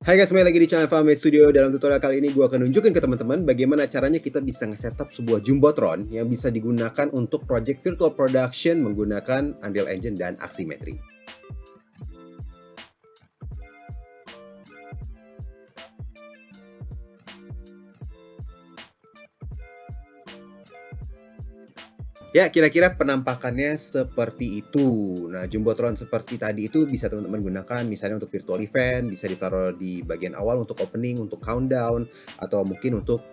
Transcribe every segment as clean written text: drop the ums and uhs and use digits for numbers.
Hai guys, kembali lagi di channel Fahmi Studio. Dalam tutorial kali ini gue akan nunjukin ke teman-teman bagaimana caranya kita bisa nge-setup sebuah Jumbotron yang bisa digunakan untuk project virtual production menggunakan Unreal Engine dan Aximetry. Ya, kira-kira penampakannya seperti itu. Nah, Jumbotron seperti tadi itu bisa teman-teman gunakan misalnya untuk virtual event, bisa ditaruh di bagian awal untuk opening, untuk countdown, atau mungkin untuk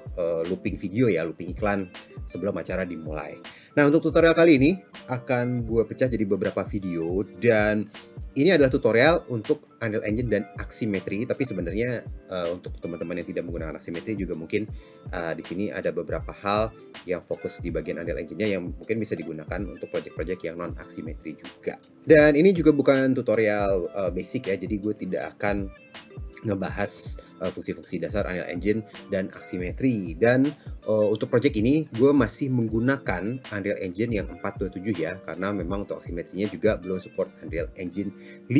looping video ya, looping iklan sebelum acara dimulai. Nah, untuk tutorial kali ini akan gue pecah jadi beberapa video dan ini adalah tutorial untuk Unreal Engine dan Aximetry, tapi sebenarnya untuk teman-teman yang tidak menggunakan Aximetry juga mungkin di sini ada beberapa hal yang fokus di bagian Unreal Engine-nya yang mungkin bisa digunakan untuk project-project yang non Aximetry juga. Dan ini juga bukan tutorial basic ya, jadi gue tidak akan ngebahas fungsi-fungsi dasar Unreal Engine dan Aximetry. Dan untuk project ini gue masih menggunakan Unreal Engine yang 4.27 ya, karena memang untuk Aximetry-nya juga belum support Unreal Engine 5.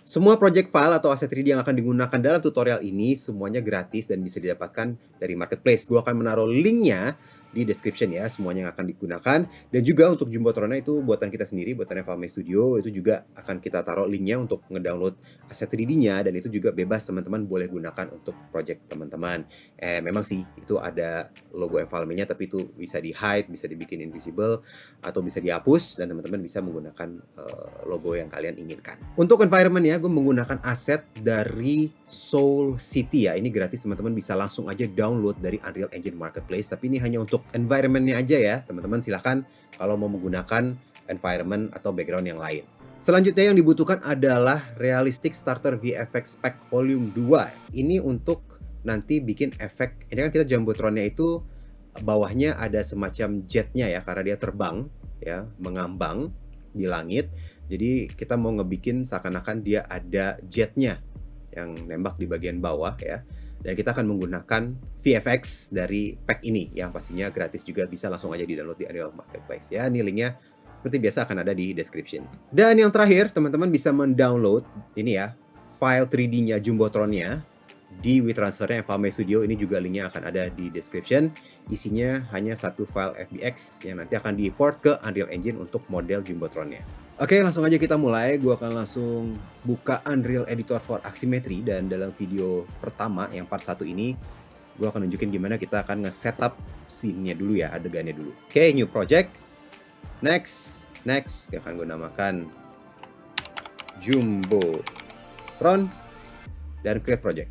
Semua project file atau aset 3D yang akan digunakan dalam tutorial ini semuanya gratis dan bisa didapatkan dari marketplace. Gue akan menaruh linknya di description ya, semuanya yang akan digunakan. Dan juga untuk Jumbotron itu buatan kita sendiri, buatan Fahmi Studio, itu juga akan kita taruh linknya untuk ngedownload aset 3D-nya, dan itu juga bebas teman-teman boleh gunakan untuk project teman-teman. Memang sih itu ada logo environment-nya, tapi itu bisa di hide, bisa dibikin invisible, atau bisa dihapus, dan teman-teman bisa menggunakan logo yang kalian inginkan. Untuk environment ya, gue menggunakan aset dari Soul City ya. Ini gratis, teman-teman bisa langsung aja download dari Unreal Engine Marketplace, tapi ini hanya untuk environment-nya aja ya. Teman-teman silahkan kalau mau menggunakan environment atau background yang lain. Selanjutnya yang dibutuhkan adalah Realistic Starter VFX Pack Volume 2. Ini untuk nanti bikin efek. Ini kan kita Jumbotronnya itu bawahnya ada semacam jetnya ya, karena dia terbang ya, mengambang di langit. Jadi kita mau ngebikin seakan-akan dia ada jetnya yang nembak di bagian bawah ya. Dan kita akan menggunakan VFX dari pack ini yang pastinya gratis juga, bisa langsung aja di-download di Unreal Marketplace ya. Ini linknya seperti biasa akan ada di description. Dan yang terakhir, teman-teman bisa mendownload ini ya, file 3D-nya Jumbotron-nya di WeTransfer-nya Fahmi Studio. Ini juga linknya akan ada di description. Isinya hanya satu file FBX yang nanti akan di-import ke Unreal Engine untuk model Jumbotron-nya. Oke, langsung aja kita mulai. Gue akan langsung buka Unreal Editor for Aximetry, dan dalam video pertama yang part 1 ini gue akan nunjukin gimana kita akan nge-setup scene-nya dulu ya, adegannya dulu. Oke, new project. Next, akan gue namakan Jumbotron dan create project.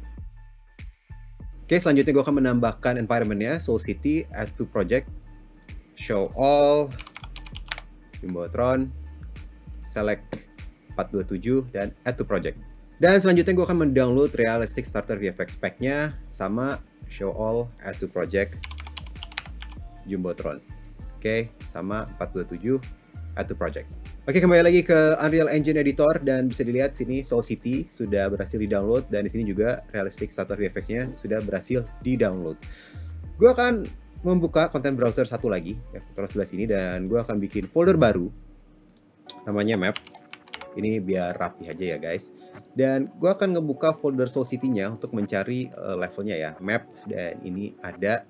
Oke, selanjutnya gue akan menambahkan environment-nya, Soul City, add to project, show all, Jumbotron, select 427, dan add to project. Dan selanjutnya gue akan mendownload Realistic Starter VFX Pack-nya, sama show all, add to project, Jumbotron. Oke, sama 427, add to project. Oke, kembali lagi ke Unreal Engine Editor, dan bisa dilihat sini Soul City sudah berhasil di-download, dan di sini juga Realistic Starter VFX-nya sudah berhasil di-download. Gue akan membuka content browser satu lagi, ya, terus sebelah sini, dan gue akan bikin folder baru, namanya map. Ini biar rapi aja ya guys. Dan gue akan ngebuka folder Soul City-nya untuk mencari levelnya ya, map, dan ini ada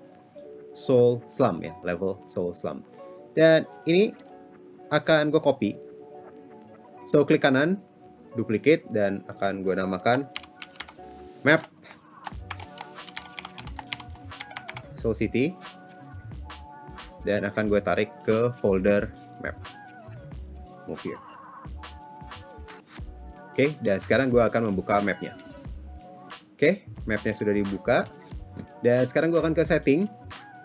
Soul Slum ya, level Soul Slum. Dan ini akan gue copy. So, klik kanan, duplicate, dan akan gue namakan map Soul City. Dan akan gue tarik ke folder map. Move here. Oke, dan sekarang gue akan membuka mapnya. Oke, mapnya sudah dibuka. Dan sekarang gue akan ke setting,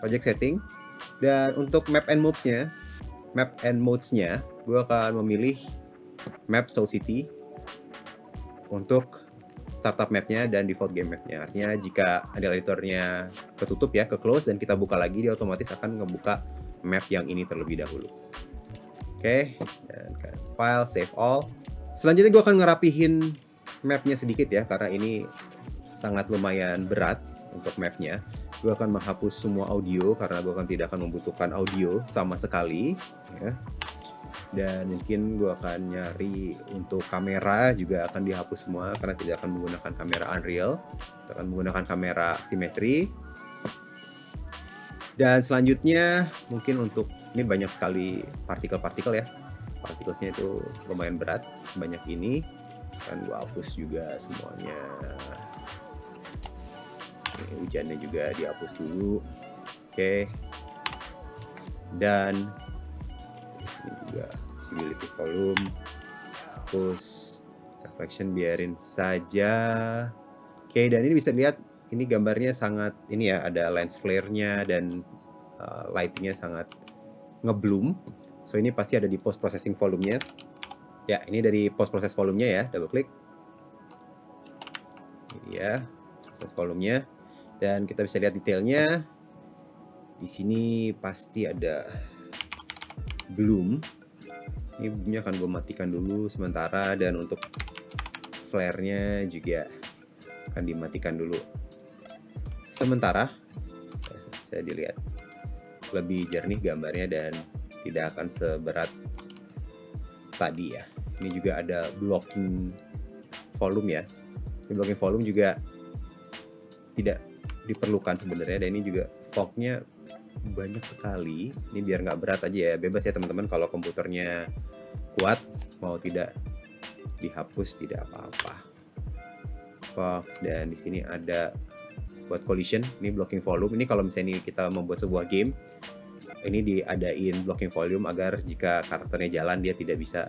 project setting. Dan untuk map and modes-nya, gue akan memilih map Soul City untuk startup mapnya dan default game mapnya. Artinya jika Unreal Editor-nya ketutup ya, ke close, dan kita buka lagi, dia otomatis akan ngebuka map yang ini terlebih dahulu. Oke, dan file, save all. Selanjutnya gue akan ngerapihin mapnya sedikit ya, karena ini sangat lumayan berat untuk mapnya. Gue akan menghapus semua audio, karena gue tidak akan membutuhkan audio sama sekali ya. Dan mungkin gue akan nyari untuk kamera juga akan dihapus semua karena tidak akan menggunakan kamera Unreal. Kita akan menggunakan kamera simetri. Dan selanjutnya mungkin untuk ini banyak sekali partikel-partikel ya. Partikelnya itu lumayan berat sebanyak ini. Kan gue hapus juga semuanya. Ini hujannya juga dihapus dulu. Oke. Dan di sini juga visibility volume. Terus reflection biarin saja. Oke, dan ini bisa lihat ini gambarnya sangat ini ya, ada lens flare-nya dan lighting-nya sangat ngebloom. So ini pasti ada di post processing volume-nya. Ya, ini dari post process volume-nya ya, double klik. Ini ya, proses volume-nya. Dan kita bisa lihat detailnya. Di sini pasti ada bloom. Ini bloom-nya akan gue matikan dulu sementara, dan untuk flare-nya juga akan dimatikan dulu sementara. Bisa dilihat lebih jernih gambarnya dan tidak akan seberat tadi ya. Ini juga ada blocking volume ya. Ini blocking volume juga tidak diperlukan sebenarnya, dan ini juga fog-nya banyak sekali. Ini biar nggak berat aja ya, bebas ya teman-teman, kalau komputernya kuat mau tidak dihapus tidak apa-apa. Fog, dan di sini ada buat collision, ini blocking volume. Ini kalau misalnya kita membuat sebuah game, ini diadain blocking volume agar jika karakternya jalan dia tidak bisa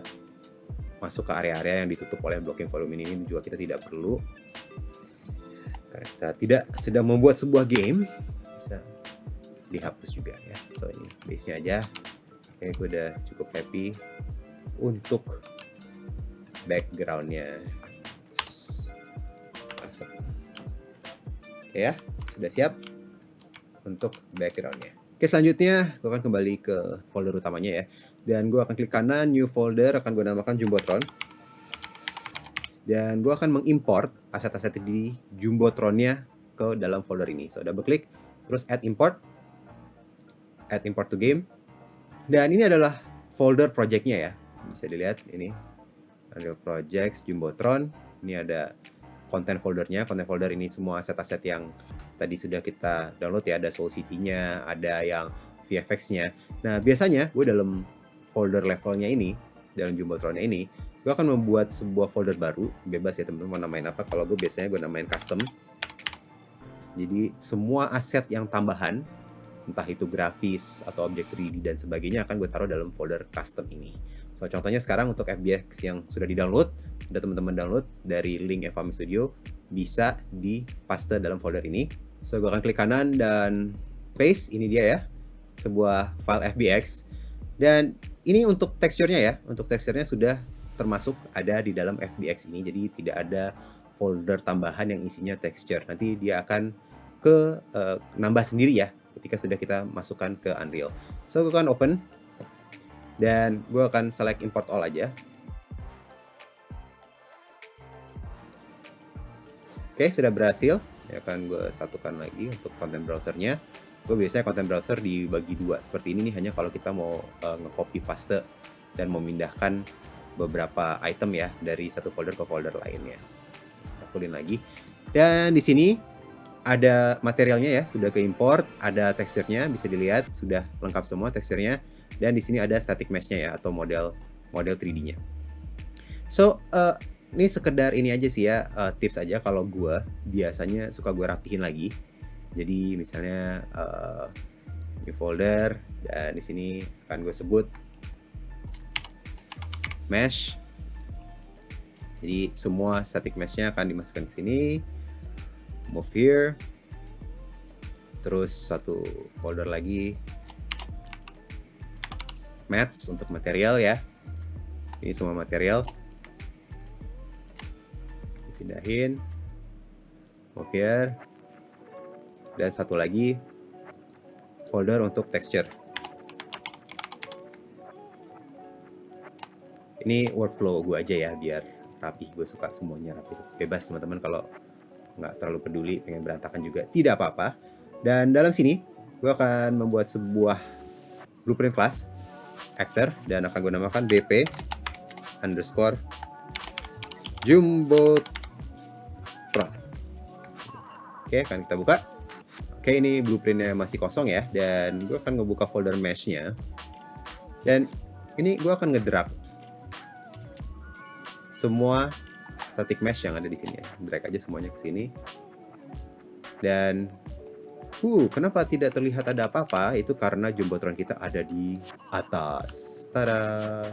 masuk ke area-area yang ditutup oleh blocking volume ini. Ini juga kita tidak perlu karena kita tidak sedang membuat sebuah game, bisa dihapus juga ya. So ini base-nya aja. Oke, gue udah cukup happy. Untuk background-nya oke ya, sudah siap untuk background-nya. Oke, selanjutnya gue akan kembali ke folder utamanya ya. Dan gue akan klik kanan, new folder, akan gue namakan Jumbotron. Dan gue akan mengimport aset-aset di Jumbotron-nya ke dalam folder ini. So, double klik, terus add import to game. Dan ini adalah folder project-nya ya. Bisa dilihat ini ada projects Jumbotron. Ini ada content foldernya. Content folder ini semua aset-aset yang tadi sudah kita download ya. Ada Soul City-nya, ada yang VFX-nya. Nah, biasanya gue dalam folder levelnya ini, dalam Jumbotron-nya ini, gue akan membuat sebuah folder baru. Bebas ya teman-teman mau namain apa. Kalau gue biasanya gue namain custom. Jadi semua aset yang tambahan, entah itu grafis atau objek 3D dan sebagainya, akan gue taruh dalam folder custom ini. So, contohnya sekarang untuk FBX yang sudah di-download, udah teman-teman download dari link Evami Studio, bisa dipaste dalam folder ini. So, gue akan klik kanan dan paste, ini dia ya, sebuah file FBX. Dan ini untuk teksturnya ya, untuk teksturnya sudah termasuk ada di dalam FBX ini, jadi tidak ada folder tambahan yang isinya texture. Nanti dia akan nambah sendiri ya, ketika sudah kita masukkan ke Unreal. So, gue akan open. Dan gue akan select import all aja. Oke, sudah berhasil. Ya, akan gue satukan lagi untuk content browsernya. Gue biasanya content browser dibagi dua seperti ini nih, hanya kalau kita mau nge-copy paste dan memindahkan beberapa item ya dari satu folder ke folder lainnya. Kita fullin lagi. Dan di sini ada materialnya ya, sudah ke import, ada teksturnya, bisa dilihat sudah lengkap semua teksturnya. Dan di sini ada static mesh-nya ya, atau model 3D-nya. So, ini sekedar ini aja sih ya, tips aja. Kalau gue biasanya suka gue rapihin lagi. Jadi misalnya new folder, dan di sini akan gue sebut mesh. Jadi semua static mesh-nya akan dimasukkan ke sini. Move here. Terus satu folder lagi mats untuk material ya. Ini semua material. Pindahin. Move here. Dan satu lagi folder untuk texture. Ini workflow gue aja ya, biar rapi. Gue suka semuanya rapi. Bebas teman-teman kalau nggak terlalu peduli, pengen berantakan juga tidak apa-apa. Dan dalam sini gue akan membuat sebuah blueprint class. actor dan akan gue namakan BP underscore Jumbotron. Oke, akan kita buka. Oke, ini blueprintnya masih kosong ya, dan gue akan ngebuka folder mesh-nya. Dan ini gue akan ngedrag semua static mesh yang ada di sini ya. Drag aja semuanya ke sini. Dan kenapa tidak terlihat ada apa-apa? Itu karena Jumbotron kita ada di atas. Tada!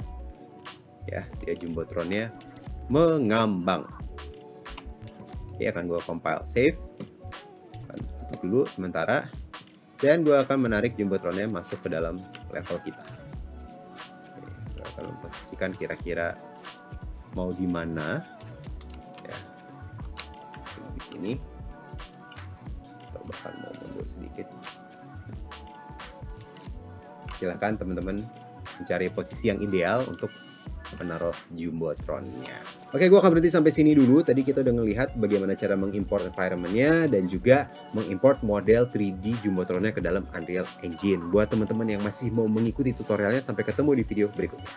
Ya, dia Jumbotronnya mengambang. Oke, akan gue compile save. Akan tutup dulu sementara. Dan gue akan menarik Jumbotronnya masuk ke dalam level kita. Oke, gue akan memposisikan kira-kira mau di mana. Ya. Di sini. Atau bahkan mau mundur sedikit. Silahkan teman-teman mencari posisi yang ideal untuk menaruh Jumbotronnya. Oke, gue akan berhenti sampai sini dulu. Tadi kita udah ngelihat bagaimana cara mengimport environment-nya dan juga mengimport model 3D Jumbotronnya ke dalam Unreal Engine. Buat teman-teman yang masih mau mengikuti tutorialnya, sampai ketemu di video berikutnya.